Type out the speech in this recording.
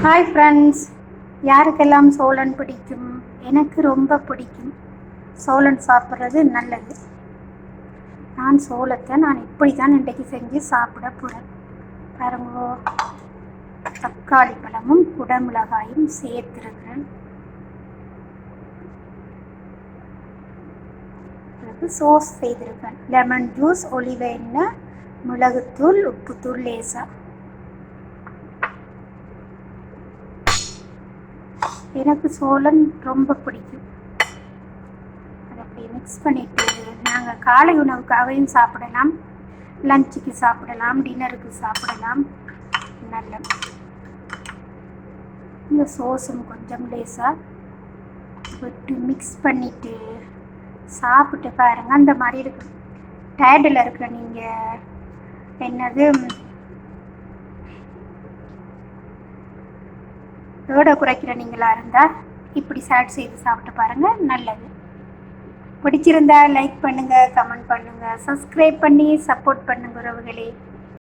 Hi friends, யாருக்கெல்லாம் சோளன் பிடிக்கும்? எனக்கு ரொம்ப பிடிக்கும். சோளன் சாப்பிட்றது நல்லது. நான் சோளத்தை இப்படி தான் இன்றைக்கு செஞ்சு சாப்பிட போகிறேன். பாருங்க, தக்காளி பழமும் குடமிளகாயும் சேர்த்துருக்கிறேன். சோஸ் செய்திருக்கேன். லெமன் ஜூஸ், ஒலிவ எண்ணெய், மிளகுத்தூள், உப்புத்தூள் லேசா. எனக்கு சோளன் ரொம்ப பிடிக்கும். அதை அப்படி மிக்ஸ் பண்ணிவிட்டு நாங்கள் காலை உணவுக்காகவும் சாப்பிடலாம், லஞ்சுக்கு சாப்பிடலாம், டின்னருக்கு சாப்பிடலாம். நல்ல இந்த சோஸும் கொஞ்சம் லேசாக விட்டு மிக்ஸ் பண்ணிவிட்டு சாப்பிட்டு பாருங்கள். அந்த மாதிரி இருக்கு. டயர்டில் இருக்கிற நீங்கள் என்னது ஏடை குறைக்கிற நீங்களாக இருந்தால் இப்படி சாட் செய்து சாப்பிட்டு பாருங்கள், நல்லது. பிடிச்சிருந்தா லைக் பண்ணுங்கள், கமெண்ட் பண்ணுங்கள், சப்ஸ்கிரைப் பண்ணி சப்போர்ட் பண்ணுங்க உறவுகளே.